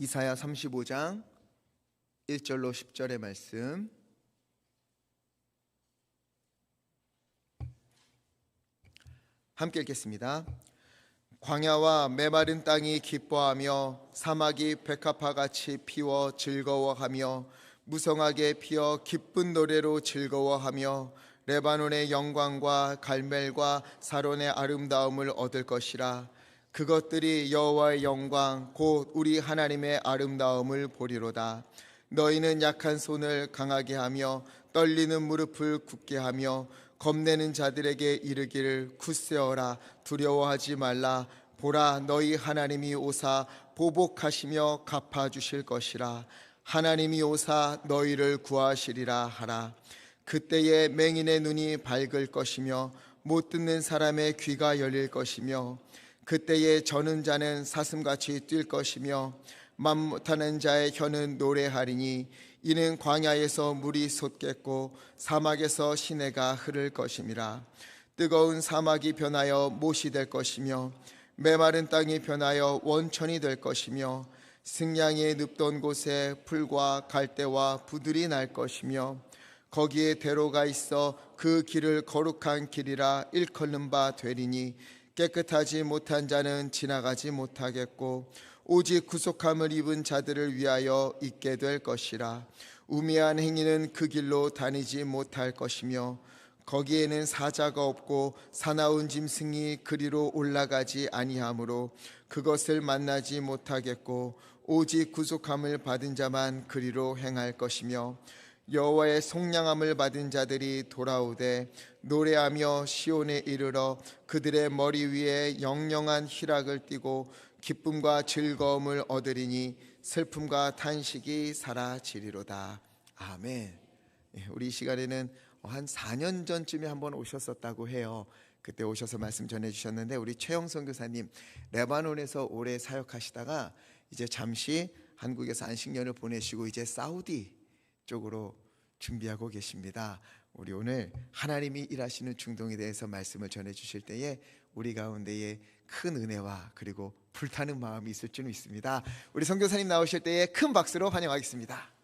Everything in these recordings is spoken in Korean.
이사야 35장 1절로 10절의 말씀. 함께 읽겠습니다. 광야와 메마른 땅이 기뻐하며 사막이 백합화같이 피워 즐거워하며 무성하게 피어 기쁜 노래로 즐거워하며 레바논의 영광과 갈멜과 사론의 아름다움을 얻을 것이라. 그것들이 여호와의 영광 곧 우리 하나님의 아름다움을 보리로다. 너희는 약한 손을 강하게 하며 떨리는 무릎을 굳게 하며 겁내는 자들에게 이르기를 굳세어라, 두려워하지 말라. 보라, 너희 하나님이 오사 보복하시며 갚아주실 것이라. 하나님이 오사 너희를 구하시리라 하라. 그때에 맹인의 눈이 밝을 것이며 못 듣는 사람의 귀가 열릴 것이며 그때에 저는 자는 사슴같이 뛸 것이며 맘 못하는 자의 혀는 노래하리니 이는 광야에서 물이 솟겠고 사막에서 시내가 흐를 것임이라. 뜨거운 사막이 변하여 못이 될 것이며 메마른 땅이 변하여 원천이 될 것이며 승냥이 눕던 곳에 풀과 갈대와 부들이 날 것이며 거기에 대로가 있어 그 길을 거룩한 길이라 일컫는 바 되리니 깨끗하지 못한 자는 지나가지 못하겠고 오직 구속함을 입은 자들을 위하여 있게 될 것이라. 우매한 행위는 그 길로 다니지 못할 것이며 거기에는 사자가 없고 사나운 짐승이 그리로 올라가지 아니하므로 그것을 만나지 못하겠고 오직 구속함을 받은 자만 그리로 행할 것이며 여호와의 속량함을 받은 자들이 돌아오되 노래하며 시온에 이르러 그들의 머리 위에 영영한 희락을 띠고 기쁨과 즐거움을 얻으리니 슬픔과 탄식이 사라지리로다. 아멘. 우리 이 시간에는 한 4년 전쯤에 한번 오셨었다고 해요. 그때 오셔서 말씀 전해주셨는데 우리 최영 선교사님 레바논에서 오래 사역하시다가 이제 잠시 한국에서 안식년을 보내시고 이제 사우디 쪽으로 준비하고 계십니다. 우리 오늘 하나님이 일하시는 중동에 대해서 말씀을 전해 주실 때에 우리 가운데에 큰 은혜와 그리고 불타는 마음이 있을 줄 믿습니다. 우리 선교사님 나오실 때에 큰 박수로 환영하겠습니다.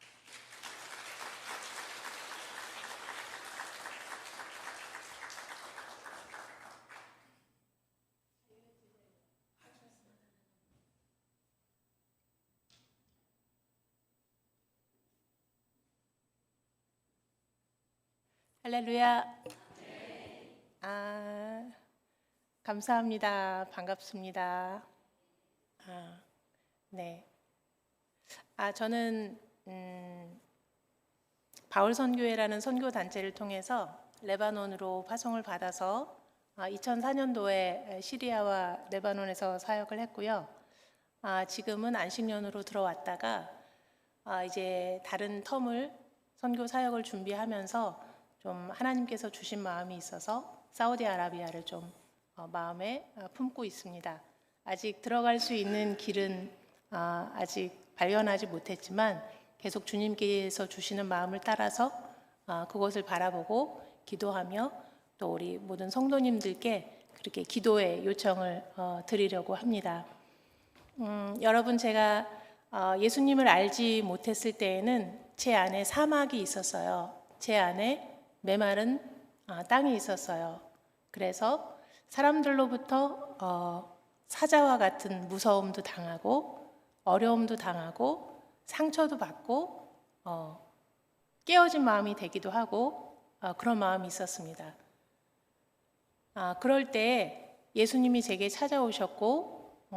할렐루야. 감사합니다. 반갑습니다. 네. 저는 바울선교회라는 선교 단체를 통해서 레바논으로 파송을 받아서 2004년도에 시리아와 레바논에서 사역을 했고요. 지금은 안식년으로 들어왔다가 이제 다른 텀을 선교 사역을 준비하면서 좀 하나님께서 주신 마음이 있어서 사우디아라비아를 좀 마음에 품고 있습니다. 아직 들어갈 수 있는 길은 아직 발견하지 못했지만 계속 주님께서 주시는 마음을 따라서 그것을 바라보고 기도하며 또 우리 모든 성도님들께 그렇게 기도의 요청을 드리려고 합니다. 여러분, 제가 예수님을 알지 못했을 때에는 제 안에 사막이 있었어요. 제 안에 메마른 땅이 있었어요. 그래서 사람들로부터 사자와 같은 무서움도 당하고 어려움도 당하고 상처도 받고 깨어진 마음이 되기도 하고 그런 마음이 있었습니다. 그럴 때 예수님이 제게 찾아오셨고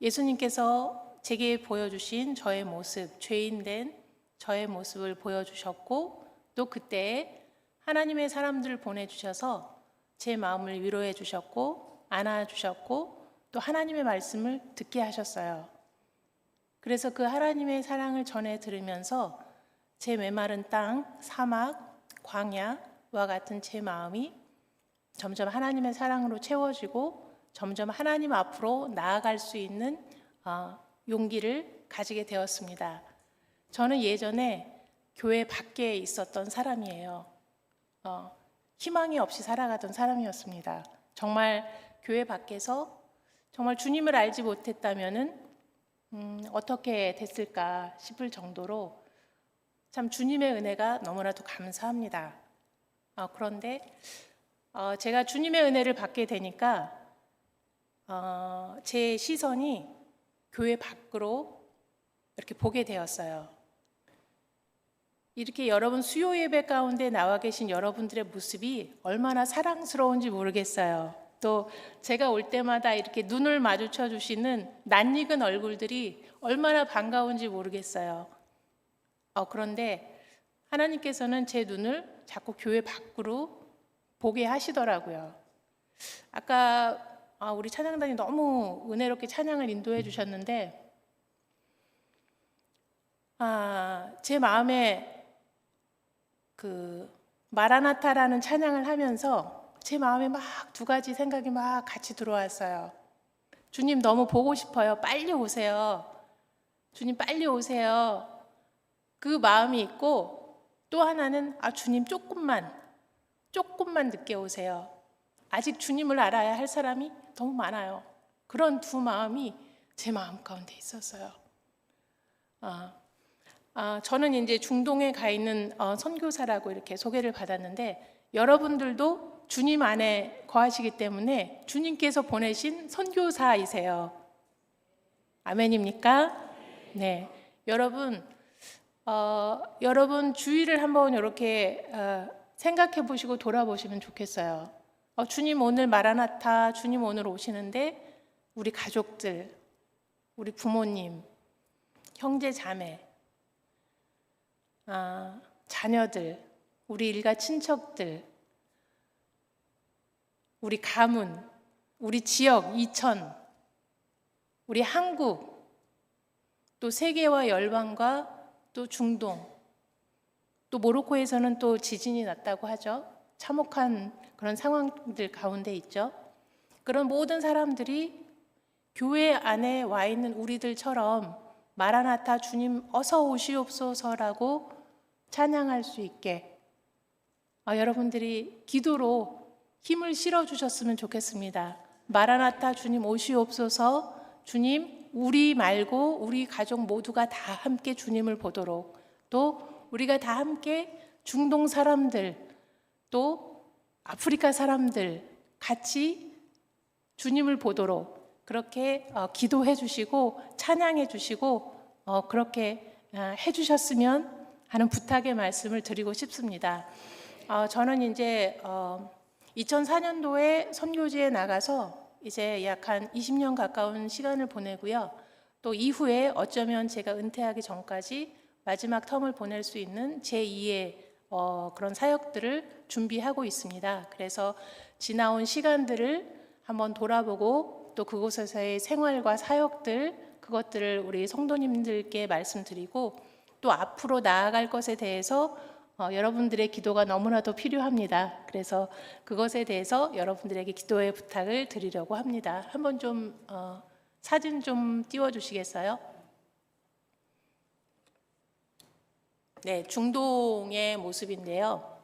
예수님께서 제게 보여주신 저의 모습, 죄인된 저의 모습을 보여주셨고 또 그때 하나님의 사람들을 보내주셔서 제 마음을 위로해 주셨고 안아주셨고 또 하나님의 말씀을 듣게 하셨어요. 그래서 그 하나님의 사랑을 전해 들으면서 제 메마른 땅, 사막, 광야와 같은 제 마음이 점점 하나님의 사랑으로 채워지고 점점 하나님 앞으로 나아갈 수 있는 용기를 가지게 되었습니다. 저는 예전에 교회 밖에 있었던 사람이에요. 희망이 없이 살아가던 사람이었습니다. 정말 교회 밖에서 정말 주님을 알지 못했다면은 어떻게 됐을까 싶을 정도로 참 주님의 은혜가 너무나도 감사합니다. 그런데 제가 주님의 은혜를 받게 되니까 제 시선이 교회 밖으로 이렇게 보게 되었어요. 이렇게 여러분 수요 예배 가운데 나와 계신 여러분들의 모습이 얼마나 사랑스러운지 모르겠어요. 또 제가 올 때마다 이렇게 눈을 마주쳐 주시는 낯익은 얼굴들이 얼마나 반가운지 모르겠어요. 그런데 하나님께서는 제 눈을 자꾸 교회 밖으로 보게 하시더라고요. 아까 우리 찬양단이 너무 은혜롭게 찬양을 인도해 주셨는데 제 마음에 그 마라나타라는 찬양을 하면서 제 마음에 막 두 가지 생각이 막 같이 들어왔어요. 주님 너무 보고 싶어요. 빨리 오세요. 주님 빨리 오세요. 그 마음이 있고 또 하나는 주님 조금만 늦게 오세요. 아직 주님을 알아야 할 사람이 너무 많아요. 그런 두 마음이 제 마음 가운데 있었어요. 저는 이제 중동에 가 있는 선교사라고 이렇게 소개를 받았는데 여러분들도 주님 안에 거하시기 때문에 주님께서 보내신 선교사이세요. 아멘입니까? 네. 여러분 주위를 한번 이렇게 생각해 보시고 돌아보시면 좋겠어요. 주님 오늘 마라나타, 주님 오늘 오시는데 우리 가족들, 우리 부모님, 형제 자매, 자녀들, 우리 일가 친척들, 우리 가문, 우리 지역, 이천, 우리 한국, 또 세계와 열방과 또 중동, 또 모로코에서는 또 지진이 났다고 하죠. 참혹한 그런 상황들 가운데 있죠. 그런 모든 사람들이 교회 안에 와 있는 우리들처럼 마라나타 주님 어서 오시옵소서라고 찬양할 수 있게 여러분들이 기도로 힘을 실어주셨으면 좋겠습니다. 마라나타 주님 오시옵소서. 주님 우리 말고 우리 가족 모두가 다 함께 주님을 보도록, 또 우리가 다 함께 중동 사람들 또 아프리카 사람들 같이 주님을 보도록 그렇게 기도해 주시고 찬양해 주시고 그렇게 해 주셨으면 하는 부탁의 말씀을 드리고 싶습니다. 저는 이제 2004년도에 선교지에 나가서 이제 약 한 20년 가까운 시간을 보내고요. 또 이후에 어쩌면 제가 은퇴하기 전까지 마지막 텀을 보낼 수 있는 제2의 그런 사역들을 준비하고 있습니다. 그래서 지나온 시간들을 한번 돌아보고 또 그곳에서의 생활과 사역들, 그것들을 우리 성도님들께 말씀드리고 또 앞으로 나아갈 것에 대해서 여러분들의 기도가 너무나도 필요합니다. 그래서 그것에 대해서 여러분들에게 기도의 부탁을 드리려고 합니다. 한번 좀 사진 좀 띄워주시겠어요? 네, 중동의 모습인데요.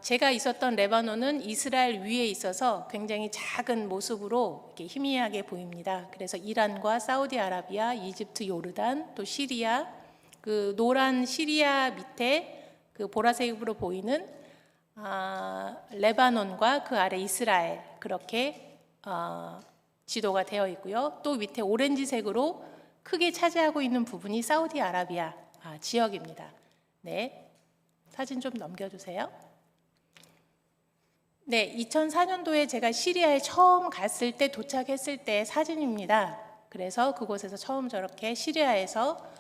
제가 있었던 레바논은 이스라엘 위에 있어서 굉장히 작은 모습으로 이렇게 희미하게 보입니다. 그래서 이란과 사우디아라비아, 이집트, 요르단, 또 시리아, 그 노란 시리아 밑에 그 보라색으로 보이는 레바논과 그 아래 이스라엘, 그렇게 지도가 되어 있고요. 또 밑에 오렌지색으로 크게 차지하고 있는 부분이 사우디아라비아 지역입니다. 네, 사진 좀 넘겨주세요. 네, 2004년도에 제가 시리아에 처음 갔을 때 도착했을 때 사진입니다. 그래서 그곳에서 처음 저렇게 시리아에서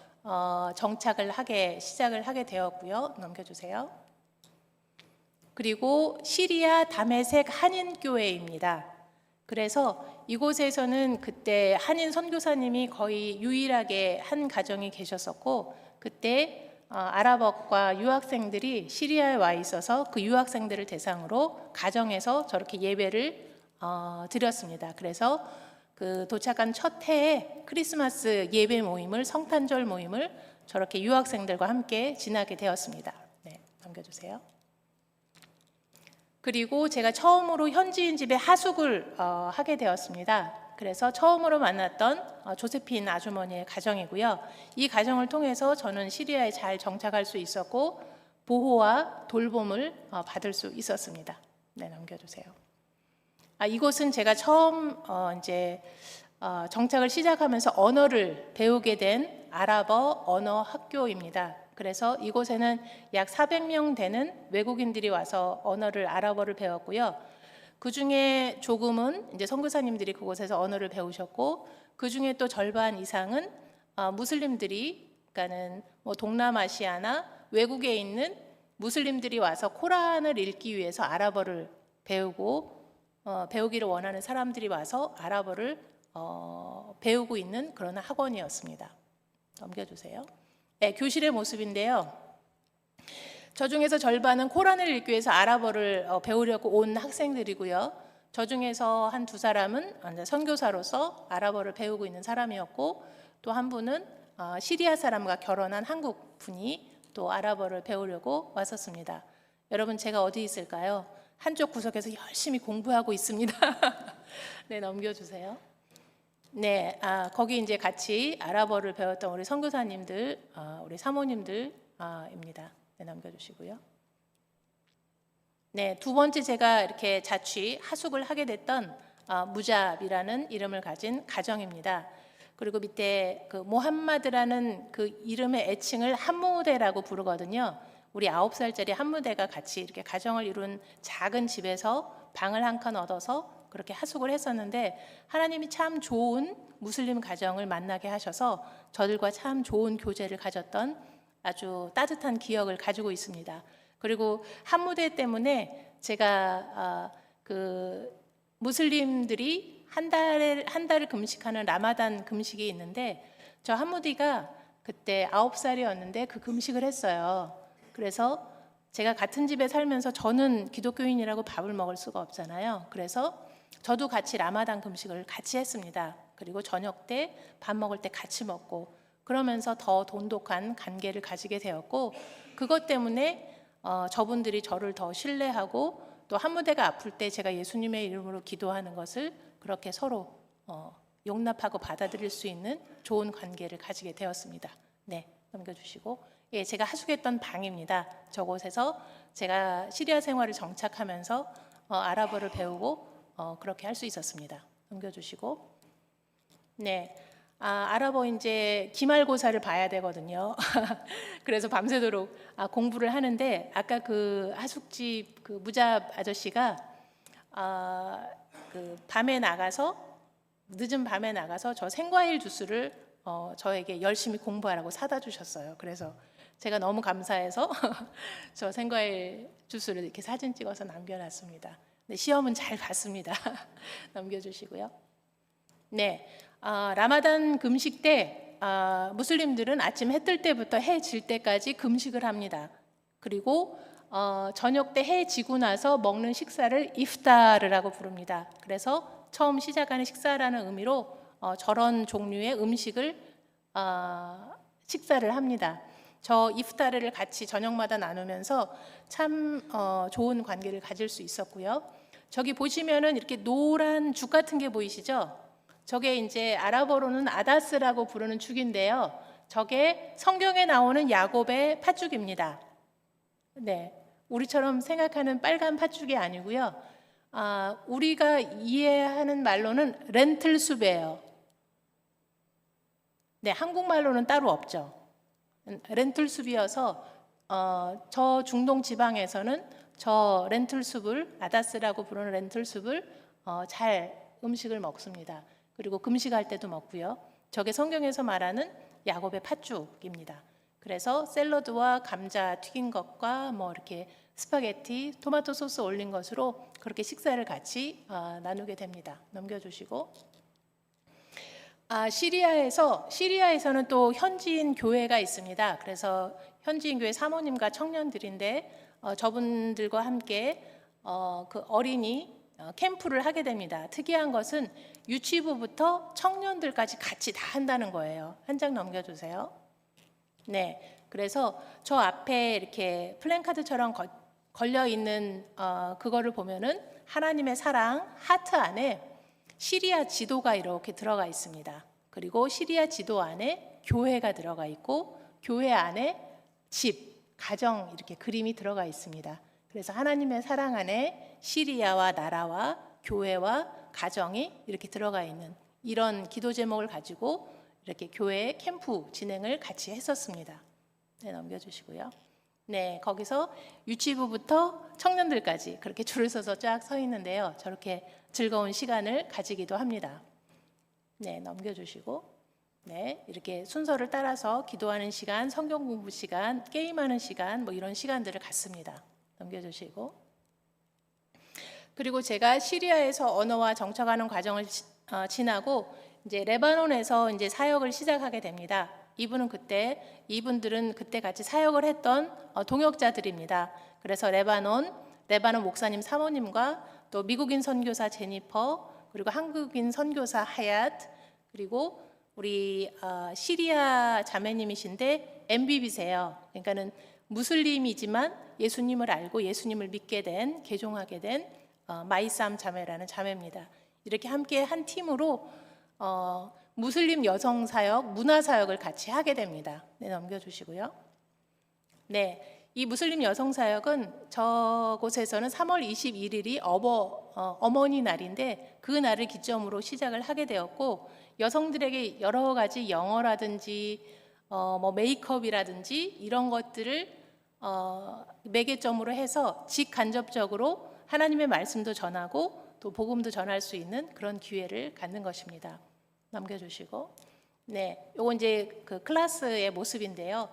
시작을 하게 되었고요. 넘겨주세요. 그리고 시리아 다메섹 한인교회입니다. 그래서 이곳에서는 그때 한인 선교사님이 거의 유일하게 한 가정이 계셨었고, 그때 아랍어과 유학생들이 시리아에 와 있어서 그 유학생들을 대상으로 가정에서 저렇게 예배를 드렸습니다. 그래서 그 도착한 첫 해에 크리스마스 예배 모임을, 성탄절 모임을 저렇게 유학생들과 함께 지나게 되었습니다. 네, 넘겨주세요. 그리고 제가 처음으로 현지인 집에 하숙을 하게 되었습니다. 그래서 처음으로 만났던 조세핀 아주머니의 가정이고요. 이 가정을 통해서 저는 시리아에 잘 정착할 수 있었고 보호와 돌봄을 받을 수 있었습니다. 네, 넘겨주세요. 이곳은 제가 처음 정착을 시작하면서 언어를 배우게 된 아랍어 언어 학교입니다. 그래서 이곳에는 약 400명 되는 외국인들이 와서 언어를 아랍어를 배웠고요. 그 중에 조금은 이제 선교사님들이 그곳에서 언어를 배우셨고, 그 중에 또 절반 이상은 무슬림들이, 그러니까는 뭐 동남아시아나 외국에 있는 무슬림들이 와서 코란을 읽기 위해서 아랍어를 배우기를 원하는 사람들이 와서 아랍어를 배우고 있는 그런 학원이었습니다. 넘겨주세요. 네, 교실의 모습인데요. 저 중에서 절반은 코란을 읽기 위해서 아랍어를 배우려고 온 학생들이고요. 저 중에서 한 두 사람은 선교사로서 아랍어를 배우고 있는 사람이었고, 또 한 분은 시리아 사람과 결혼한 한국 분이 또 아랍어를 배우려고 왔었습니다. 여러분, 제가 어디 있을까요? 한쪽 구석에서 열심히 공부하고 있습니다. 네, 넘겨주세요. 네, 거기 이제 같이 아랍어를 배웠던 우리 선교사님들, 우리 사모님들입니다. 네, 넘겨주시고요. 네, 두 번째 제가 이렇게 하숙을 하게 됐던 무잡이라는 이름을 가진 가정입니다. 그리고 밑에 그 모함마드라는 그 이름의 애칭을 한무대라고 부르거든요. 우리 9살짜리 한무대가 같이 이렇게 가정을 이룬 작은 집에서 방을 한 칸 얻어서 그렇게 하숙을 했었는데, 하나님이 참 좋은 무슬림 가정을 만나게 하셔서 저들과 참 좋은 교제를 가졌던 아주 따뜻한 기억을 가지고 있습니다. 그리고 한무대 때문에 제가 그 무슬림들이 한 달을 금식하는 라마단 금식이 있는데, 저 한무디가 그때 9살이었는데 그 금식을 했어요. 그래서 제가 같은 집에 살면서 저는 기독교인이라고 밥을 먹을 수가 없잖아요. 그래서 저도 같이 라마단 금식을 같이 했습니다. 그리고 저녁 때 밥 먹을 때 같이 먹고, 그러면서 더 돈독한 관계를 가지게 되었고, 그것 때문에 저분들이 저를 더 신뢰하고, 또 한무대가 아플 때 제가 예수님의 이름으로 기도하는 것을 그렇게 서로 용납하고 받아들일 수 있는 좋은 관계를 가지게 되었습니다. 네, 넘겨주시고. 예, 제가 하숙했던 방입니다. 저곳에서 제가 시리아 생활을 정착하면서 아랍어를 배우고 그렇게 할 수 있었습니다. 넘겨주시고. 네, 아랍어 이제 기말고사를 봐야 되거든요. 그래서 밤새도록 공부를 하는데, 아까 그 하숙집 그 무잡 아저씨가 그 늦은 밤에 나가서 저 생과일 주스를 저에게 열심히 공부하라고 사다 주셨어요. 그래서 제가 너무 감사해서 저 생과일 주스를 이렇게 사진 찍어서 남겨놨습니다. 네, 시험은 잘 봤습니다. 넘겨주시고요. 네, 라마단 금식 때 무슬림들은 아침 해 뜰 때부터 해 질 때까지 금식을 합니다. 그리고 저녁 때 해 지고 나서 먹는 식사를 이프타르라고 부릅니다. 그래서 처음 시작하는 식사라는 의미로 저런 종류의 음식을 식사를 합니다. 저 이프타르를 같이 저녁마다 나누면서 참 좋은 관계를 가질 수 있었고요. 저기 보시면은 이렇게 노란 죽 같은 게 보이시죠? 저게 이제 아랍어로는 아다스라고 부르는 죽인데요. 저게 성경에 나오는 야곱의 팥죽입니다. 네, 우리처럼 생각하는 빨간 팥죽이 아니고요. 우리가 이해하는 말로는 렌틀숲이에요. 네, 한국말로는 따로 없죠. 렌틀숲이어서 저 중동 지방에서는 저 렌틀숲을, 아다스라고 부르는 렌틀숲을 잘 음식을 먹습니다. 그리고 금식할 때도 먹고요. 저게 성경에서 말하는 야곱의 팥죽입니다. 그래서 샐러드와 감자 튀긴 것과 뭐 이렇게 스파게티, 토마토 소스 올린 것으로 그렇게 식사를 같이 나누게 됩니다. 넘겨주시고. 시리아에서는 또 현지인 교회가 있습니다. 그래서 현지인 교회 사모님과 청년들인데 저분들과 함께 그 어린이 캠프를 하게 됩니다. 특이한 것은 유치부부터 청년들까지 같이 다 한다는 거예요. 한 장 넘겨주세요. 네, 그래서 저 앞에 이렇게 플랜카드처럼 걸려 있는 그거를 보면은 하나님의 사랑 하트 안에 시리아 지도가 이렇게 들어가 있습니다. 그리고 시리아 지도 안에 교회가 들어가 있고 교회 안에 집, 가정 이렇게 그림이 들어가 있습니다. 그래서 하나님의 사랑 안에 시리아와 나라와 교회와 가정이 이렇게 들어가 있는 이런 기도 제목을 가지고 이렇게 교회 캠프 진행을 같이 했었습니다. 네, 넘겨주시고요. 네, 거기서 유치부부터 청년들까지 그렇게 줄을 서서 쫙 서 있는데요. 저렇게 즐거운 시간을 가지기도 합니다. 네, 넘겨주시고. 네, 이렇게 순서를 따라서 기도하는 시간, 성경 공부 시간, 게임하는 시간, 뭐 이런 시간들을 갖습니다. 넘겨주시고. 그리고 제가 시리아에서 언어와 정착하는 과정을 지나고 이제 레바논에서 이제 사역을 시작하게 됩니다. 이분들은 그때 같이 사역을 했던 동역자들입니다. 그래서 레바논 목사님 사모님과 또 미국인 선교사 제니퍼, 그리고 한국인 선교사 하얏, 그리고 우리 시리아 자매님이신데 MBB세요. 그러니까는 무슬림이지만 예수님을 알고 예수님을 믿게 된, 개종하게 된 마이삼 자매라는 자매입니다. 이렇게 함께 한 팀으로 무슬림 여성 사역, 문화 사역을 같이 하게 됩니다. 네, 넘겨주시고요. 네, 이 무슬림 여성 사역은 저곳에서는 3월 21일이 어머니 날인데 그 날을 기점으로 시작을 하게 되었고 여성들에게 여러 가지 영어라든지 뭐 메이크업이라든지 이런 것들을 매개점으로 해서 직간접적으로 하나님의 말씀도 전하고 또 복음도 전할 수 있는 그런 기회를 갖는 것입니다. 넘겨주시고. 네, 요거 이제 그 클래스의 모습인데요.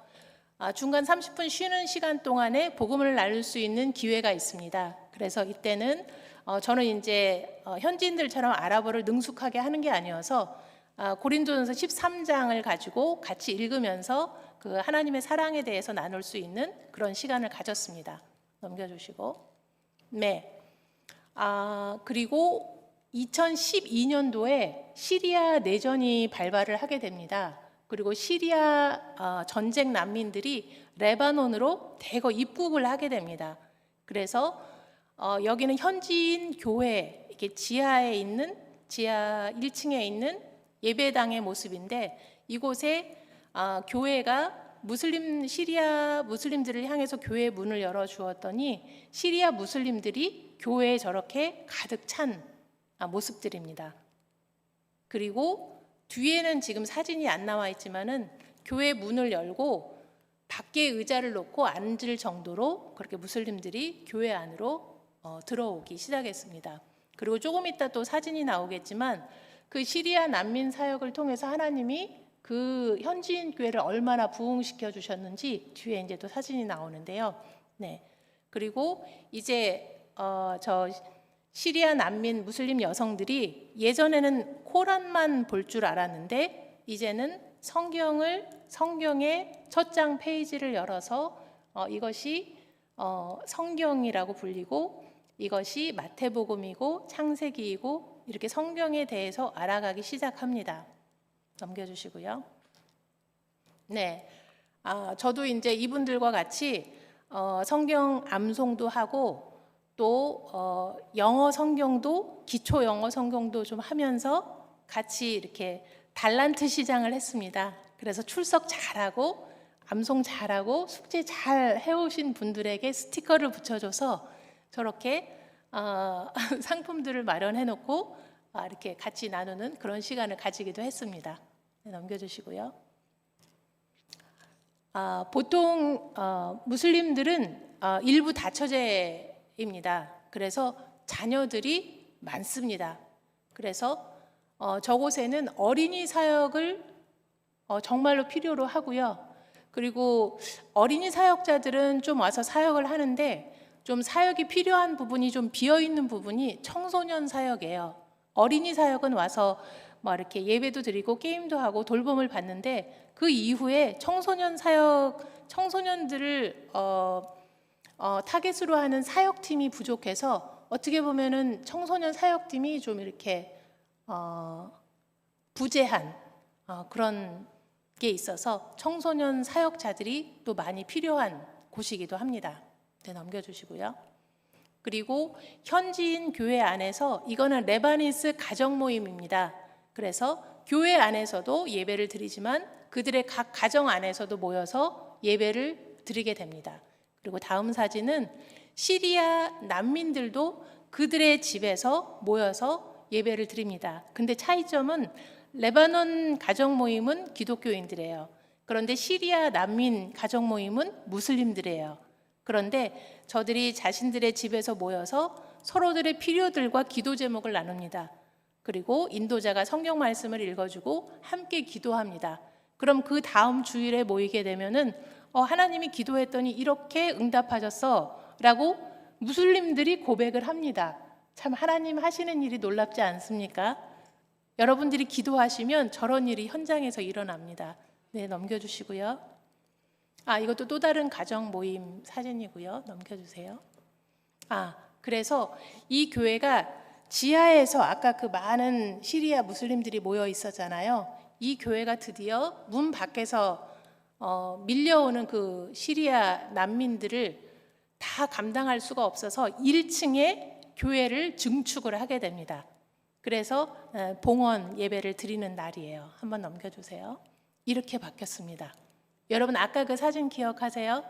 중간 30분 쉬는 시간 동안에 복음을 나눌 수 있는 기회가 있습니다. 그래서 이때는 저는 이제 현지인들처럼 아랍어를 능숙하게 하는 게 아니어서 고린도전서 13장을 가지고 같이 읽으면서 그 하나님의 사랑에 대해서 나눌 수 있는 그런 시간을 가졌습니다. 넘겨주시고. 네. 그리고 2012년도에 시리아 내전이 발발을 하게 됩니다. 그리고 시리아 전쟁 난민들이 레바논으로 대거 입국을 하게 됩니다. 그래서 여기는 현지인 교회, 이렇게 지하 1층에 있는 예배당의 모습인데 이곳에 교회가 시리아 무슬림들을 향해서 교회 문을 열어 주었더니 시리아 무슬림들이 교회에 저렇게 가득 찬 모습들입니다. 그리고 뒤에는 지금 사진이 안 나와 있지만은 교회 문을 열고 밖에 의자를 놓고 앉을 정도로 그렇게 무슬림들이 교회 안으로 들어오기 시작했습니다. 그리고 조금 이따 또 사진이 나오겠지만 그 시리아 난민 사역을 통해서 하나님이 그 현지인 교회를 얼마나 부흥시켜 주셨는지 뒤에 이제 또 사진이 나오는데요. 네. 그리고 이제 저 시리아 난민 무슬림 여성들이 예전에는 코란만 볼 줄 알았는데 이제는 성경의 첫 장 페이지를 열어서 이것이 성경이라고 불리고 이것이 마태복음이고 창세기이고 이렇게 성경에 대해서 알아가기 시작합니다. 넘겨주시고요. 네, 저도 이제 이분들과 같이 성경 암송도 하고 또 영어 성경도 기초 영어 성경도 좀 하면서 같이 이렇게 달란트 시장을 했습니다. 그래서 출석 잘하고 암송 잘하고 숙제 잘 해오신 분들에게 스티커를 붙여줘서 저렇게 상품들을 마련해놓고 이렇게 같이 나누는 그런 시간을 가지기도 했습니다. 네, 넘겨주시고요. 보통 무슬림들은 일부 다처제입니다. 그래서 자녀들이 많습니다. 그래서 저곳에는 어린이 사역을 정말로 필요로 하고요. 그리고 어린이 사역자들은 좀 와서 사역을 하는데 좀 사역이 필요한 부분이 좀 비어 있는 부분이 청소년 사역이에요. 어린이 사역은 와서 뭐 이렇게 예배도 드리고 게임도 하고 돌봄을 받는데 그 이후에 청소년 사역, 청소년들을 타겟으로 하는 사역팀이 부족해서 어떻게 보면은 청소년 사역팀이 좀 이렇게 부재한 그런 게 있어서 청소년 사역자들이 또 많이 필요한 곳이기도 합니다. 네, 넘겨주시고요. 그리고 현지인 교회 안에서 이거는 레바니스 가정 모임입니다. 그래서 교회 안에서도 예배를 드리지만 그들의 각 가정 안에서도 모여서 예배를 드리게 됩니다. 그리고 다음 사진은 시리아 난민들도 그들의 집에서 모여서 예배를 드립니다. 근데 차이점은 레바논 가정 모임은 기독교인들이에요. 그런데 시리아 난민 가정 모임은 무슬림들이에요. 그런데 저들이 자신들의 집에서 모여서 서로들의 필요들과 기도 제목을 나눕니다. 그리고 인도자가 성경 말씀을 읽어주고 함께 기도합니다. 그럼 그 다음 주일에 모이게 되면은 하나님이 기도했더니 이렇게 응답하셨어 라고 무슬림들이 고백을 합니다. 참 하나님 하시는 일이 놀랍지 않습니까? 여러분들이 기도하시면 저런 일이 현장에서 일어납니다. 네, 넘겨주시고요. 이것도 또 다른 가정 모임 사진이고요. 넘겨주세요. 그래서 이 교회가 지하에서 아까 그 많은 시리아 무슬림들이 모여 있었잖아요. 이 교회가 드디어 문 밖에서 밀려오는 그 시리아 난민들을 다 감당할 수가 없어서 1층에 교회를 증축을 하게 됩니다. 그래서 봉헌 예배를 드리는 날이에요. 한번 넘겨주세요. 이렇게 바뀌었습니다. 여러분 아까 그 사진 기억하세요?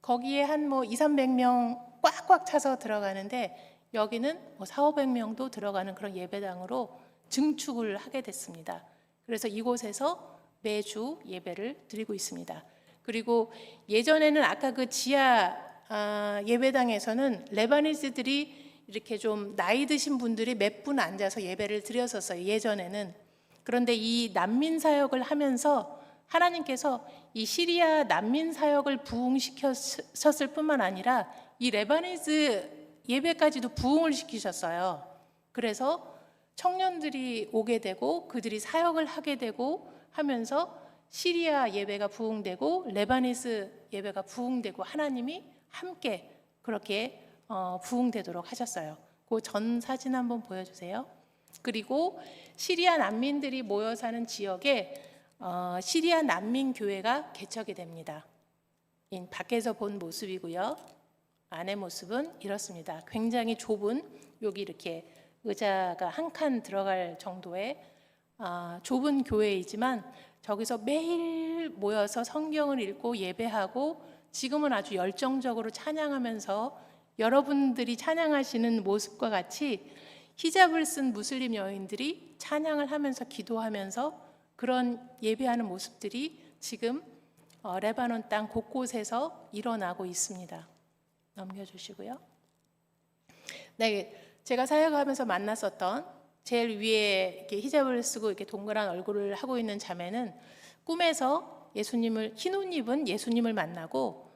거기에 한 200~300명 꽉꽉 차서 들어가는데 여기는 400~500명도 들어가는 그런 예배당으로 증축을 하게 됐습니다. 그래서 이곳에서 매주 예배를 드리고 있습니다. 그리고 예전에는 아까 그 지하 예배당에서는 레바니스들이 이렇게 좀 나이 드신 분들이 몇 분 앉아서 예배를 드렸었어요. 예전에는. 그런데 이 난민 사역을 하면서 하나님께서 이 시리아 난민 사역을 부흥시켰을 뿐만 아니라 이 레바니스 예배까지도 부흥을 시키셨어요. 그래서 청년들이 오게 되고 그들이 사역을 하게 되고 하면서 시리아 예배가 부흥되고 레바니스 예배가 부흥되고 하나님이 함께 그렇게 부흥되도록 하셨어요. 그 전 사진 한번 보여주세요. 그리고 시리아 난민들이 모여 사는 지역에 시리아 난민 교회가 개척이 됩니다. 밖에서 본 모습이고요. 안의 모습은 이렇습니다. 굉장히 좁은 여기 이렇게 의자가 한 칸 들어갈 정도의 좁은 교회이지만 저기서 매일 모여서 성경을 읽고 예배하고 지금은 아주 열정적으로 찬양하면서 여러분들이 찬양하시는 모습과 같이 히잡을 쓴 무슬림 여인들이 찬양을 하면서 기도하면서 그런 예배하는 모습들이 지금 레바논 땅 곳곳에서 일어나고 있습니다. 넘겨주시고요. 네, 제가 사역하면서 만났었던 제일 위에 이렇게 히잡을 쓰고 이렇게 동그란 얼굴을 하고 있는 자매는 꿈에서 예수님을 흰 옷 입은 예수님을 만나고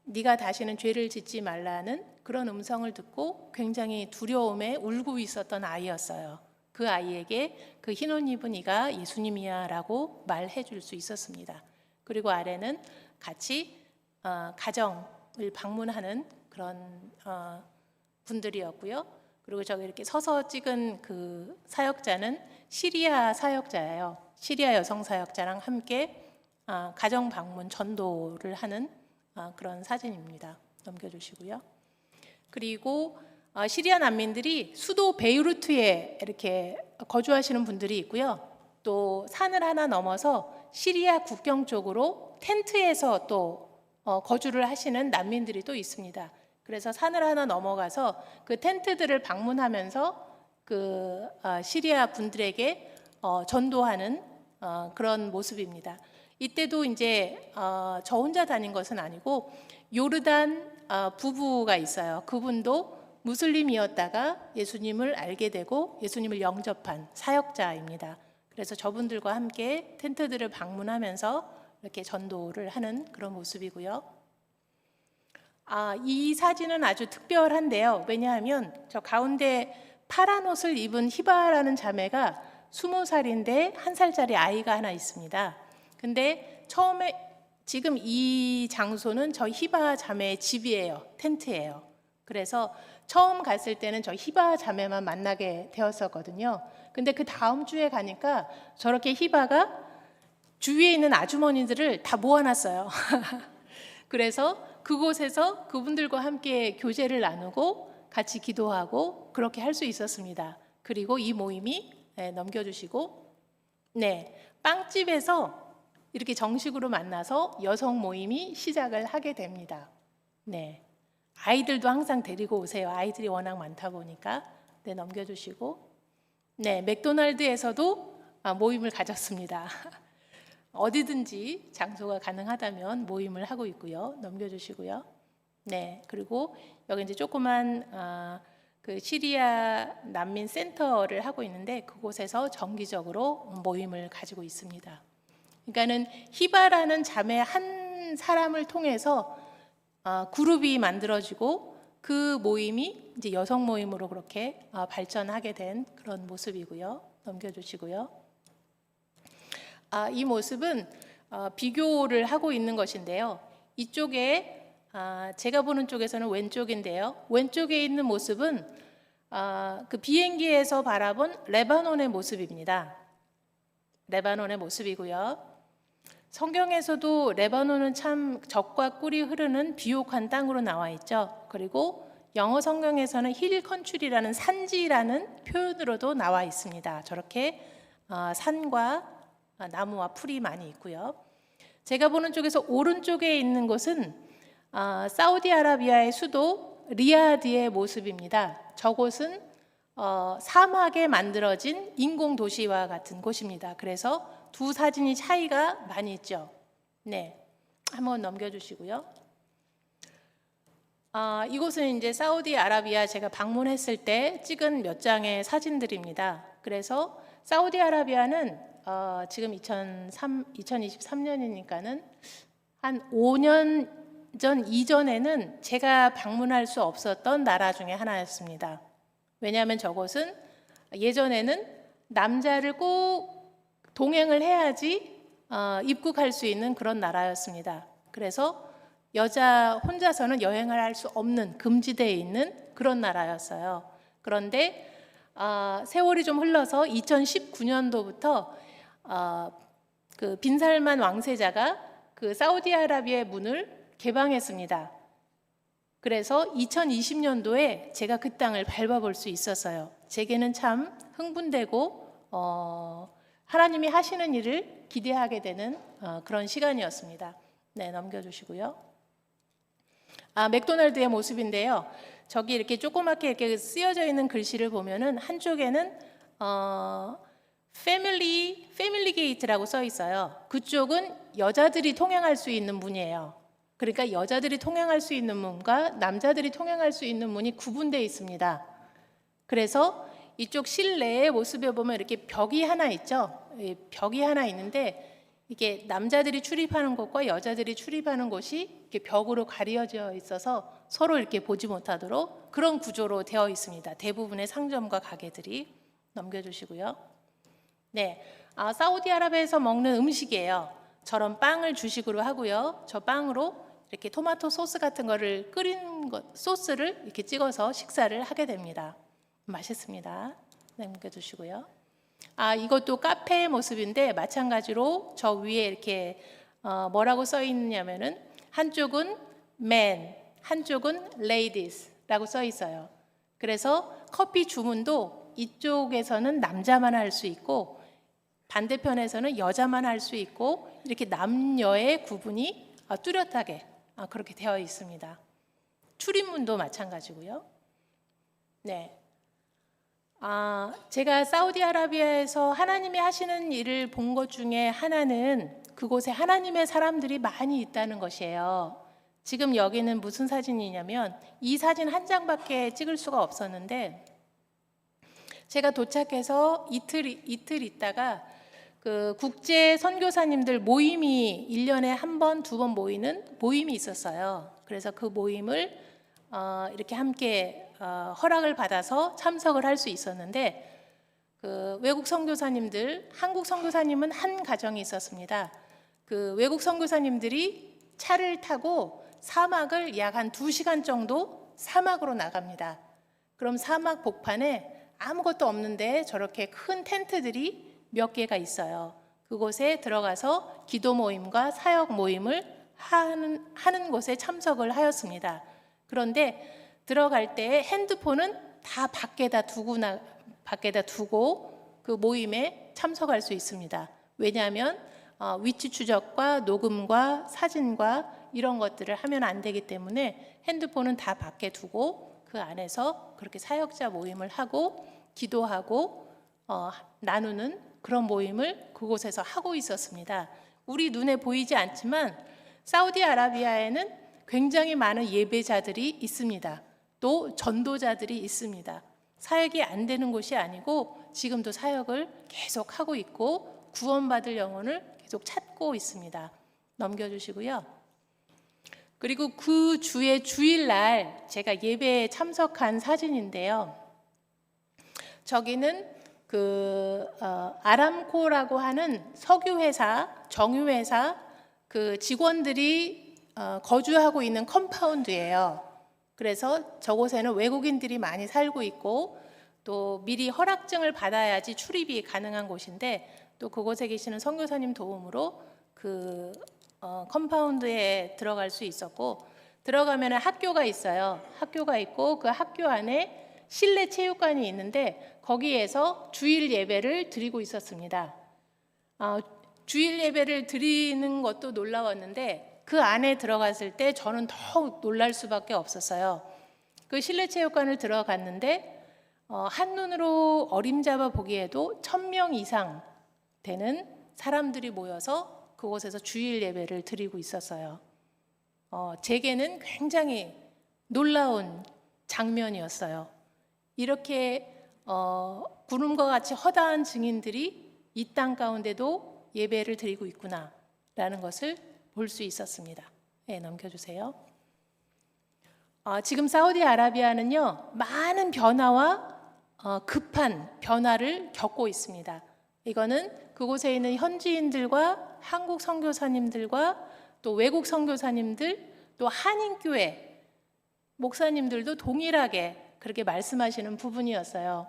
네가 다시는 죄를 짓지 말라는 그런 음성을 듣고 굉장히 두려움에 울고 있었던 아이였어요. 그 아이에게 그 흰 옷 입은 이가 예수님이야 라고 말해 줄 수 있었습니다. 그리고 아래는 같이 가정을 방문하는 그런 분들이었고요. 그리고 저기 이렇게 서서 찍은 그 사역자는 시리아 사역자예요. 시리아 여성 사역자랑 함께 가정 방문 전도를 하는 그런 사진입니다. 넘겨주시고요. 그리고 시리아 난민들이 수도 베이루트에 이렇게 거주하시는 분들이 있고요. 또 산을 하나 넘어서 시리아 국경 쪽으로 텐트에서 또 거주를 하시는 난민들이 또 있습니다. 그래서 산을 하나 넘어가서 그 텐트들을 방문하면서 그 시리아 분들에게 전도하는 그런 모습입니다. 이때도 이제 저 혼자 다닌 것은 아니고 요르단 부부가 있어요. 그분도 무슬림이었다가 예수님을 알게 되고 예수님을 영접한 사역자입니다. 그래서 저분들과 함께 텐트들을 방문하면서 이렇게 전도를 하는 그런 모습이고요. 이 사진은 아주 특별한데요. 왜냐하면 저 가운데 파란 옷을 입은 히바라는 자매가 20살인데 1살짜리 아이가 하나 있습니다. 근데 처음에 지금 이 장소는 저 히바 자매의 집이에요. 텐트예요. 그래서 처음 갔을 때는 저 히바 자매만 만나게 되었었거든요. 근데 그 다음 주에 가니까 저렇게 히바가 주위에 있는 아주머니들을 다 모아놨어요. 그래서 그곳에서 그분들과 함께 교제를 나누고 같이 기도하고 그렇게 할 수 있었습니다. 그리고 이 모임이 넘겨주시고 빵집에서 이렇게 정식으로 만나서 여성 모임이 시작을 하게 됩니다. 아이들도 항상 데리고 오세요. 아이들이 워낙 많다 보니까. 넘겨주시고 맥도날드에서도 모임을 가졌습니다. 어디든지 장소가 가능하다면 모임을 하고 있고요. 넘겨주시고요. 그리고 여기 이제 조그만 그 시리아 난민 센터를 하고 있는데 그곳에서 정기적으로 모임을 가지고 있습니다. 그러니까는 히바라는 자매 한 사람을 통해서 그룹이 만들어지고 그 모임이 이제 여성 모임으로 그렇게 발전하게 된 그런 모습이고요. 넘겨주시고요. 이 모습은 비교를 하고 있는 것인데요. 이쪽에 제가 보는 쪽에서는 왼쪽인데요. 왼쪽에 있는 모습은 그 비행기에서 바라본 레바논의 모습입니다. 레바논의 모습이고요. 성경에서도 레바논은 참 젖과 꿀이 흐르는 비옥한 땅으로 나와 있죠. 그리고 영어 성경에서는 힐 컨츄리라는 산지라는 표현으로도 나와 있습니다. 저렇게 산과 나무와 풀이 많이 있고요. 제가 보는 쪽에서 오른쪽에 있는 곳은 사우디아라비아의 수도 리야드의 모습입니다. 저곳은 사막에 만들어진 인공 도시와 같은 곳입니다. 그래서 두 사진이 차이가 많이 있죠. 한번 넘겨주시고요. 이곳은 이제 사우디아라비아 제가 방문했을 때 찍은 몇 장의 사진들입니다. 그래서 사우디아라비아는 지금 2023년이니까는 한 5년 전 이전에는 제가 방문할 수 없었던 나라 중에 하나였습니다. 왜냐하면 저곳은 예전에는 남자를 꼭 동행을 해야지 입국할 수 있는 그런 나라였습니다. 그래서 여자 혼자서는 여행을 할 수 없는 금지되어 있는 그런 나라였어요. 그런데 세월이 좀 흘러서 2019년도부터 그 빈살만 왕세자가 그 사우디아라비아의 문을 개방했습니다. 그래서 2020년도에 제가 그 땅을 밟아볼 수 있었어요. 제게는 참 흥분되고 하나님이 하시는 일을 기대하게 되는 그런 시간이었습니다. 넘겨주시고요. 맥도날드의 모습인데요. 저기 이렇게 조그맣게 이렇게 쓰여져 있는 글씨를 보면은 한쪽에는 패밀리 게이트라고 써 있어요. 그쪽은 여자들이 통행할 수 있는 문이에요. 그러니까 여자들이 통행할 수 있는 문과 남자들이 통행할 수 있는 문이 구분되어 있습니다. 그래서 이쪽 실내의 모습에 보면 이렇게 벽이 하나 있죠. 벽이 하나 있는데 이게 남자들이 출입하는 곳과 여자들이 출입하는 곳이 이렇게 벽으로 가려져 있어서 서로 이렇게 보지 못하도록 그런 구조로 되어 있습니다. 대부분의 상점과 가게들이. 넘겨주시고요. 사우디아라비아에서 먹는 음식이에요. 저런 빵을 주식으로 하고요. 저 빵으로 이렇게 토마토 소스 같은 거를 끓인 소스를 이렇게 찍어서 식사를 하게 됩니다. 맛있습니다. 넘겨주시고요. 이것도 카페의 모습인데 마찬가지로 저 위에 이렇게 뭐라고 써 있냐면은 한쪽은 men, 한쪽은 ladies라고 써 있어요. 그래서 커피 주문도 이쪽에서는 남자만 할 수 있고 반대편에서는 여자만 할 수 있고 이렇게 남녀의 구분이 뚜렷하게 그렇게 되어 있습니다. 출입문도 마찬가지고요. 제가 사우디아라비아에서 하나님이 하시는 일을 본 것 중에 하나는 그곳에 하나님의 사람들이 많이 있다는 것이에요. 지금 여기는 무슨 사진이냐면 이 사진 한 장밖에 찍을 수가 없었는데 제가 도착해서 이틀 있다가 그 국제 선교사님들 모임이 1년에 한 번, 두 번 모이는 모임이 있었어요. 그래서 그 모임을 이렇게 함께 허락을 받아서 참석을 할 수 있었는데 그 외국 선교사님들, 한국 선교사님은 한 가정이 있었습니다. 그 외국 선교사님들이 차를 타고 사막을 약 한 2시간 정도 사막으로 나갑니다. 그럼 사막 복판에 아무것도 없는데 저렇게 큰 텐트들이 몇 개가 있어요. 그곳에 들어가서 기도 모임과 사역 모임을 하는 곳에 참석을 하였습니다. 그런데 들어갈 때 핸드폰은 다 밖에다 두고 그 모임에 참석할 수 있습니다. 왜냐하면 위치 추적과 녹음과 사진과 이런 것들을 하면 안 되기 때문에 핸드폰은 다 밖에 두고 그 안에서 그렇게 사역자 모임을 하고 기도하고 나누는 그런 모임을 그곳에서 하고 있었습니다. 우리 눈에 보이지 않지만 사우디아라비아에는 굉장히 많은 예배자들이 있습니다. 또 전도자들이 있습니다. 사역이 안 되는 곳이 아니고 지금도 사역을 계속 하고 있고 구원받을 영혼을 계속 찾고 있습니다. 넘겨주시고요. 그리고 그 주의 주일날 제가 예배에 참석한 사진인데요. 저기는 아람코라고 하는 석유회사, 정유회사 그 직원들이 거주하고 있는 컴파운드예요. 그래서 저곳에는 외국인들이 많이 살고 있고 또 미리 허락증을 받아야지 출입이 가능한 곳인데 또 그곳에 계시는 선교사님 도움으로 그 컴파운드에 들어갈 수 있었고 들어가면 학교가 있어요. 학교가 있고 그 학교 안에 실내 체육관이 있는데 거기에서 주일 예배를 드리고 있었습니다. 주일 예배를 드리는 것도 놀라웠는데 그 안에 들어갔을 때 저는 더욱 놀랄 수밖에 없었어요. 그 실내 체육관을 들어갔는데 한눈으로 어림잡아 보기에도 1000명 이상 되는 사람들이 모여서 그곳에서 주일 예배를 드리고 있었어요. 제게는 굉장히 놀라운 장면이었어요. 이렇게 구름과 같이 허다한 증인들이 이 땅 가운데도 예배를 드리고 있구나라는 것을 볼 수 있었습니다. 네, 넘겨주세요. 지금 사우디아라비아는요 많은 변화와 급한 변화를 겪고 있습니다. 이거는 그곳에 있는 현지인들과 한국 선교사님들과 또 외국 선교사님들 또 한인교회 목사님들도 동일하게 그렇게 말씀하시는 부분이었어요.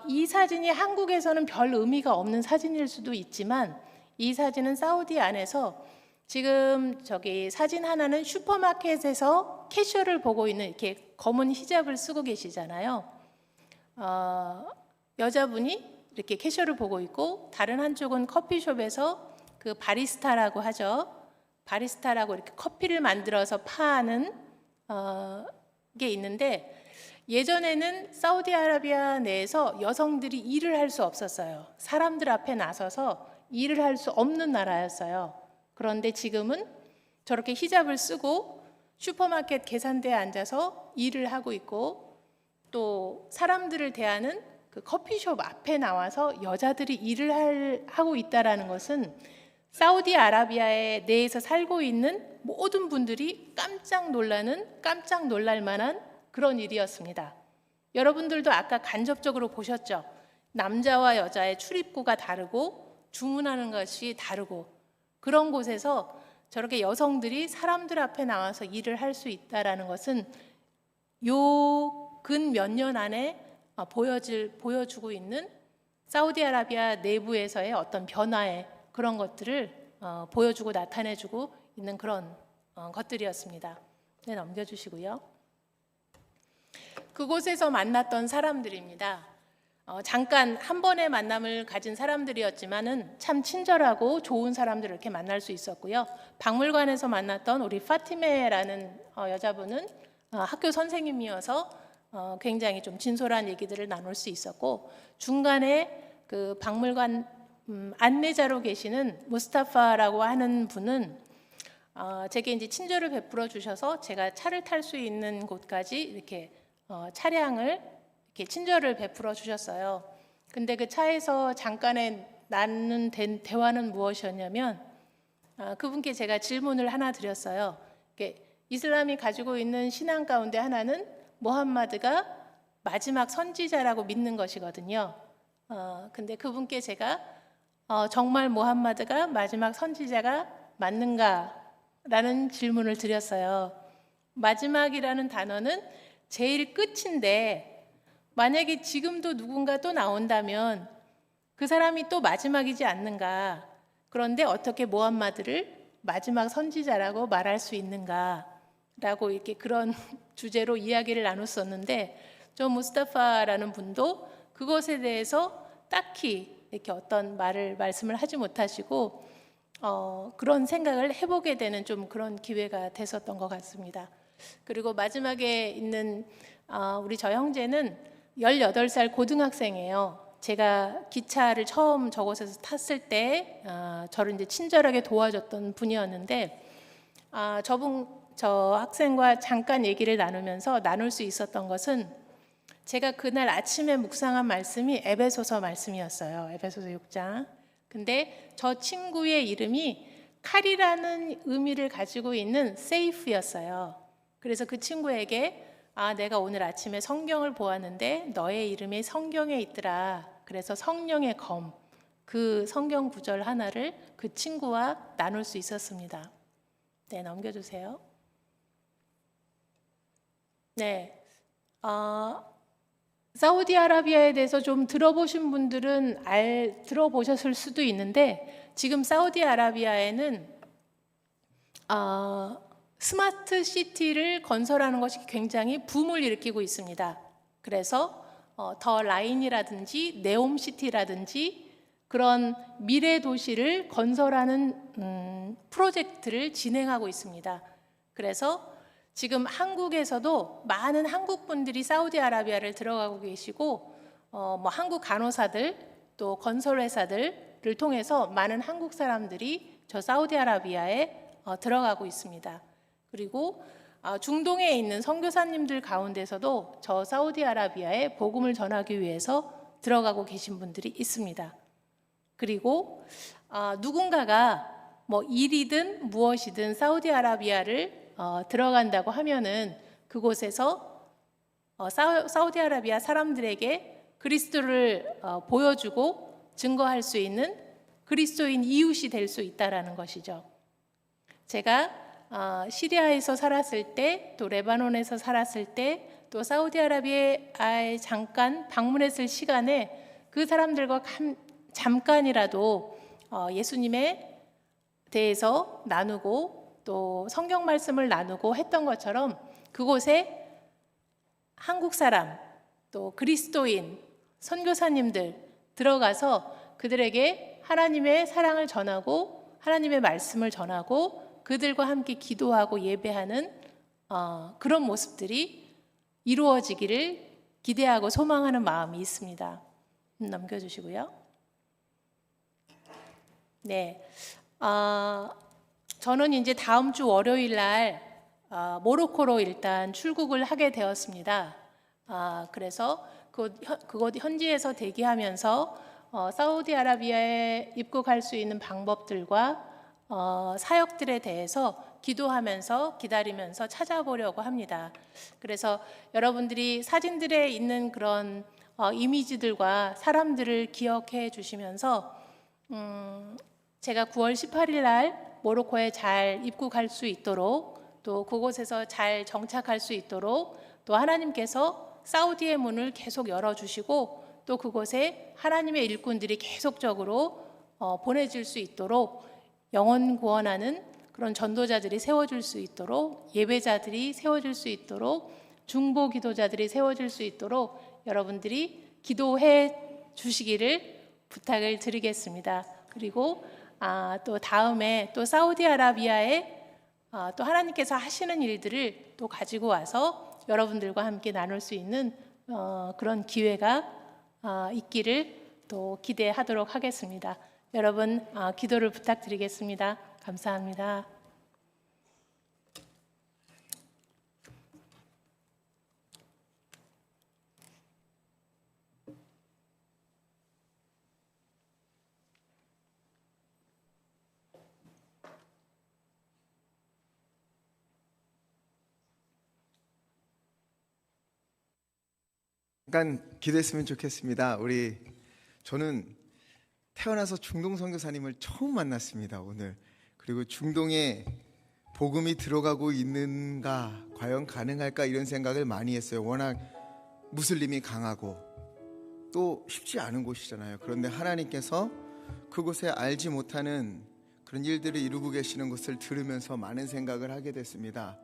이 사진이 한국에서는 별 의미가 없는 사진일 수도 있지만 이 사진은 사우디 안에서 지금 저기 사진 하나는 슈퍼마켓에서 캐셔를 보고 있는 이렇게 검은 히잡을 쓰고 계시잖아요. 여자분이 이렇게 캐셔를 보고 있고 다른 한쪽은 커피숍에서 그 바리스타라고 하죠. 바리스타라고 이렇게 커피를 만들어서 파는 게 있는데 예전에는 사우디아라비아 내에서 여성들이 일을 할 수 없었어요. 사람들 앞에 나서서 일을 할 수 없는 나라였어요. 그런데 지금은 저렇게 히잡을 쓰고 슈퍼마켓 계산대에 앉아서 일을 하고 있고 또 사람들을 대하는 그 커피숍 앞에 나와서 여자들이 일을 하고 있다는 것은 사우디아라비아에 내에서 살고 있는 모든 분들이 깜짝 놀랄 만한 그런 일이었습니다. 여러분들도 아까 간접적으로 보셨죠? 남자와 여자의 출입구가 다르고 주문하는 것이 다르고 그런 곳에서 저렇게 여성들이 사람들 앞에 나와서 일을 할 수 있다는 것은 요 근 몇 년 안에 보여주고 있는 사우디아라비아 내부에서의 어떤 변화의 그런 것들을 보여주고 나타내주고 있는 그런 것들이었습니다. 네, 넘겨주시고요. 그곳에서 만났던 사람들입니다. 잠깐 한 번의 만남을 가진 사람들이었지만은 참 친절하고 좋은 사람들을 이렇게 만날 수 있었고요. 박물관에서 만났던 우리 파티메라는 여자분은 학교 선생님이어서 굉장히 좀 진솔한 얘기들을 나눌 수 있었고 중간에 그 박물관 안내자로 계시는 무스타파라고 하는 분은 제게 이제 친절을 베풀어 주셔서 제가 차를 탈 수 있는 곳까지 이렇게 차량을 이렇게 친절을 베풀어 주셨어요. 근데 그 차에서 잠깐의 나눈 대화는 무엇이었냐면 그분께 제가 질문을 하나 드렸어요. 이슬람이 가지고 있는 신앙 가운데 하나는 무함마드가 마지막 선지자라고 믿는 것이거든요. 근데 그분께 제가 정말 무함마드가 마지막 선지자가 맞는가라는 질문을 드렸어요. 마지막이라는 단어는 제일 끝인데 만약에 지금도 누군가 또 나온다면 그 사람이 또 마지막이지 않는가. 그런데 어떻게 무함마드를 마지막 선지자라고 말할 수 있는가라고 이렇게 그런 주제로 이야기를 나눴었는데 저 무스타파라는 분도 그것에 대해서 딱히 이렇게 어떤 말씀을 하지 못하시고 그런 생각을 해보게 되는 좀 그런 기회가 됐었던 것 같습니다. 그리고 마지막에 있는 우리 저 형제는 18살 고등학생이에요. 제가 기차를 처음 저곳에서 탔을 때 저를 이제 친절하게 도와줬던 분이었는데 저 학생과 잠깐 얘기를 나누면서 나눌 수 있었던 것은 제가 그날 아침에 묵상한 말씀이 에베소서 말씀이었어요. 에베소서 6장. 근데 저 친구의 이름이 칼이라는 의미를 가지고 있는 세이프였어요. 그래서 그 친구에게 내가 오늘 아침에 성경을 보았는데 너의 이름이 성경에 있더라. 그래서 성령의 검, 그 성경 구절 하나를 그 친구와 나눌 수 있었습니다. 네, 넘겨주세요. 네, 사우디아라비아에 대해서 좀 들어보신 분들은 들어보셨을 수도 있는데 지금 사우디아라비아에는 스마트 시티를 건설하는 것이 굉장히 붐을 일으키고 있습니다. 그래서 더 라인이라든지 네옴시티라든지 그런 미래 도시를 건설하는 프로젝트를 진행하고 있습니다. 그래서 지금 한국에서도 많은 한국 분들이 사우디아라비아를 들어가고 계시고 한국 간호사들 또 건설 회사들을 통해서 많은 한국 사람들이 저 사우디아라비아에 들어가고 있습니다. 그리고 중동에 있는 선교사님들 가운데서도 저 사우디아라비아에 복음을 전하기 위해서 들어가고 계신 분들이 있습니다. 그리고 누군가가 일이든 무엇이든 사우디아라비아를 들어간다고 하면은 그곳에서 사우디아라비아 사람들에게 그리스도를 보여주고 증거할 수 있는 그리스도인 이웃이 될 수 있다라는 것이죠. 제가 시리아에서 살았을 때, 또 레바논에서 살았을 때, 또 사우디아라비아에 잠깐 방문했을 시간에 그 사람들과 잠깐이라도 예수님에 대해서 나누고 또 성경 말씀을 나누고 했던 것처럼 그곳에 한국 사람, 또 그리스도인, 선교사님들 들어가서 그들에게 하나님의 사랑을 전하고 하나님의 말씀을 전하고 그들과 함께 기도하고 예배하는 그런 모습들이 이루어지기를 기대하고 소망하는 마음이 있습니다. 넘겨주시고요. 네, 저는 이제 다음 주 월요일 날 모로코로 일단 출국을 하게 되었습니다. 그래서 그곳 현지에서 대기하면서 사우디아라비아에 입국할 수 있는 방법들과 사역들에 대해서 기도하면서 기다리면서 찾아보려고 합니다. 그래서 여러분들이 사진들에 있는 그런 이미지들과 사람들을 기억해 주시면서 제가 9월 18일 날 모로코에 잘 입국할 수 있도록 또 그곳에서 잘 정착할 수 있도록 또 하나님께서 사우디의 문을 계속 열어주시고 또 그곳에 하나님의 일꾼들이 계속적으로 보내질 수 있도록 영혼 구원하는 그런 전도자들이 세워질 수 있도록 예배자들이 세워질 수 있도록 중보 기도자들이 세워질 수 있도록 여러분들이 기도해 주시기를 부탁을 드리겠습니다. 그리고 또 다음에 또 사우디아라비아에 또 하나님께서 하시는 일들을 또 가지고 와서 여러분들과 함께 나눌 수 있는 그런 기회가 있기를 또 기대하도록 하겠습니다. 여러분 기도를 부탁드리겠습니다. 감사합니다. 잠깐 기도했으면 좋겠습니다. 저는 태어나서 중동 선교사님을 처음 만났습니다, 오늘. 그리고 중동에 복음이 들어가고 있는가, 과연 가능할까 이런 생각을 많이 했어요. 워낙 무슬림이 강하고 또 쉽지 않은 곳이잖아요. 그런데 하나님께서 그곳에 알지 못하는 그런 일들을 이루고 계시는 것을 들으면서 많은 생각을 하게 됐습니다.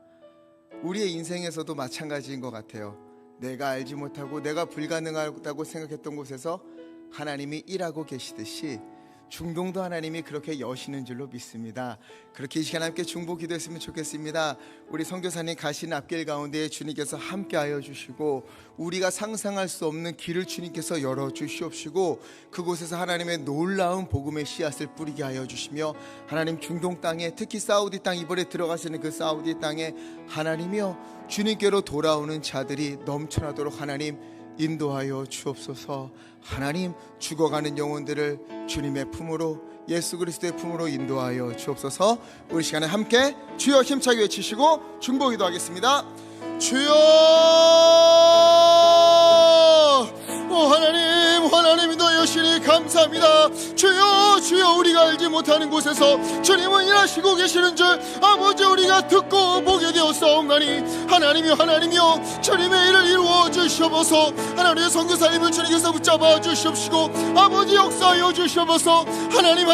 우리의 인생에서도 마찬가지인 것 같아요. 내가 알지 못하고 내가 불가능하다고 생각했던 곳에서 하나님이 일하고 계시듯이 중동도 하나님이 그렇게 여시는 줄로 믿습니다. 그렇게 이 시간 함께 중보 기도했으면 좋겠습니다. 우리 선교사님 가시는 앞길 가운데 주님께서 함께하여 주시고 우리가 상상할 수 없는 길을 주님께서 열어주시옵시고 그곳에서 하나님의 놀라운 복음의 씨앗을 뿌리게 하여 주시며 하나님 중동 땅에 특히 사우디 땅 이번에 들어가시는 그 사우디 땅에 하나님이여 주님께로 돌아오는 자들이 넘쳐나도록 하나님 인도하여 주옵소서. 하나님 죽어가는 영혼들을 주님의 품으로 예수 그리스도의 품으로 인도하여 주옵소서. 우리 시간에 함께 주여 힘차게 외치시고 중보기도 하겠습니다. 주여 하나님 너 여신이 감사합니다. 주여 주여 우리가 알지 못하는 곳에서 주님은 일하시고 계시는 줄 아버지 우리가 듣고 보게 되었사옵나니 하나님이여 주님의 일을 이루어 주시옵소서. 하나님의 선교사님을 주님께서 붙잡아 주시옵시고 아버지 역사하여 주시옵소서. 하나님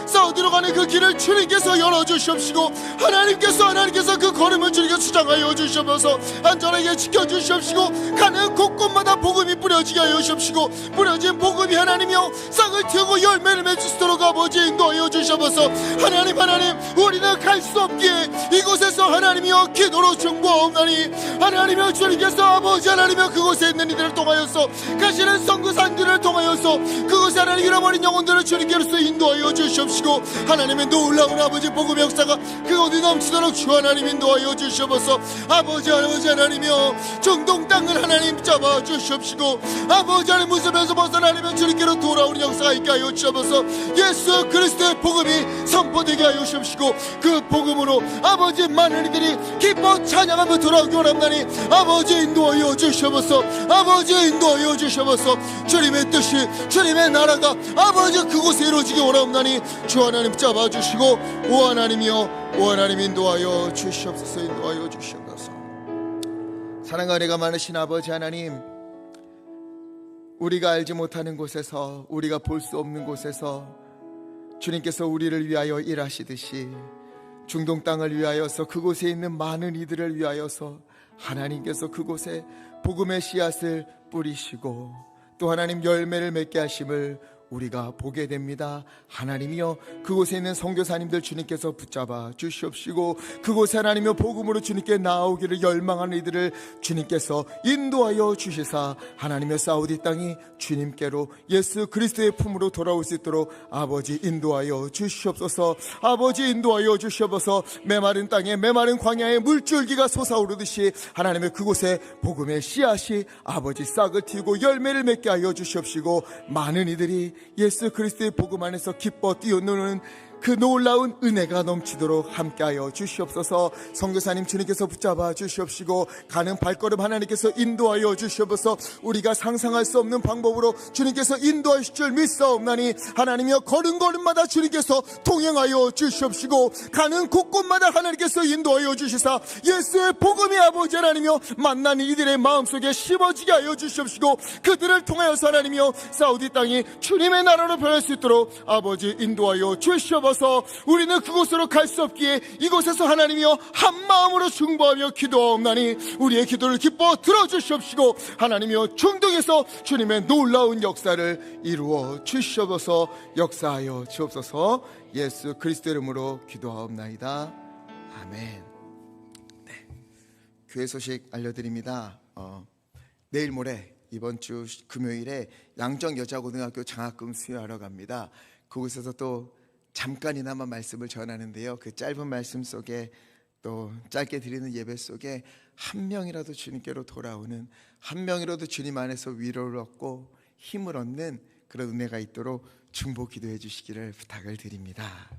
사우디로 가는 그 길을 주님께서 열어주시옵시고 하나님께서 그 걸음을 주님께서 수장하여 주시옵소서. 안전하게 지켜주시옵시고 가는 곳곳마다 복음이 뿌려지게 하여 주시옵시고 뿌려진 복음이 하나님이여 싹을 틔우고 열매를 맺을 수 있도록 아버지 인도하여 주시옵소서. 하나님 우리는 갈 수 없기에 이곳에서 하나님이여 기도로 중보하옵나니 하나님이여 주님께서 아버지 하나님이여 그곳에 있는 이들을 통하여서 가시는 선교사님들을 통하여서 그곳에 하나님 잃어버린 영혼들을 주님께로서 인도하여 주시옵시고 하나님의 놀라운 아버지 복음의 역사가 그곳에 넘치도록 주 하나님 인도하여 주시옵소서. 아버지 하나님이여 중동 땅을 하나님 잡아 주시옵시고 아버지 하나님 무섭에서 벗어나려면 주님께로 돌아오는 역사가 있게 하여 주시옵소서. 예수 그리스도의 복음이 선포되게 하여 주시옵시고 그 복음으로 아버지 많은 이들이 기뻐 찬양하며 돌아오기 원합나니 아버지 인도하여 주시옵소서. 아버지 인도하여 주시옵소서. 주님의 뜻이 주님의 나라가 아버지 그곳에 이루어지기 원합나니 주 하나님 잡아주시고 오 하나님 인도하여 주시옵소서. 인도하여 주시옵소서. 사랑과 은혜가 많으신 아버지 하나님, 우리가 알지 못하는 곳에서 우리가 볼 수 없는 곳에서 주님께서 우리를 위하여 일하시듯이 중동 땅을 위하여서 그곳에 있는 많은 이들을 위하여서 하나님께서 그곳에 복음의 씨앗을 뿌리시고 또 하나님 열매를 맺게 하심을 우리가 보게 됩니다. 하나님이여 그곳에 있는 선교사님들 주님께서 붙잡아 주시옵시고 그곳에 하나님이여 복음으로 주님께 나오기를 열망하는 이들을 주님께서 인도하여 주시사 하나님의 사우디 땅이 주님께로 예수 그리스도의 품으로 돌아올 수 있도록 아버지 인도하여 주시옵소서. 아버지 인도하여 주시옵소서. 메마른 땅에 메마른 광야에 물줄기가 솟아오르듯이 하나님의 그곳에 복음의 씨앗이 아버지 싹을 틔우고 열매를 맺게 하여 주시옵시고 많은 이들이 예수 그리스도의 복음 안에서 기뻐 뛰어노는 그 놀라운 은혜가 넘치도록 함께하여 주시옵소서. 선교사님 주님께서 붙잡아 주시옵시고 가는 발걸음 하나님께서 인도하여 주시옵소서. 우리가 상상할 수 없는 방법으로 주님께서 인도하실 줄 믿사옵나니 하나님이여 걸음걸음마다 주님께서 동행하여 주시옵시고 가는 곳곳마다 하나님께서 인도하여 주시사 예수의 복음이 아버지 하나님이여 만나는 이들의 마음속에 심어지게 하여 주시옵시고 그들을 통하여서 하나님이여 사우디 땅이 주님의 나라로 변할 수 있도록 아버지 인도하여 주시옵소서. 우리는 그곳으로 갈 수 없기에 이곳에서 하나님이여 한 마음으로 중보하며 기도하옵나니 우리의 기도를 기뻐 들어주시옵시고 하나님이여 중동에서 주님의 놀라운 역사를 이루어 주시옵소서. 역사하여 주옵소서. 예수 그리스도 이름으로 기도하옵나이다. 아멘. 네. 교회 소식 알려드립니다. 내일 모레 이번 주 금요일에 양정 여자고등학교 장학금 수여하러 갑니다. 그곳에서 또 잠깐이나마 말씀을 전하는데요. 그 짧은 말씀 속에 또 짧게 드리는 예배 속에 한 명이라도 주님께로 돌아오는, 한 명이라도 주님 안에서 위로를 얻고 힘을 얻는 그런 은혜가 있도록 중보 기도해 주시기를 부탁을 드립니다.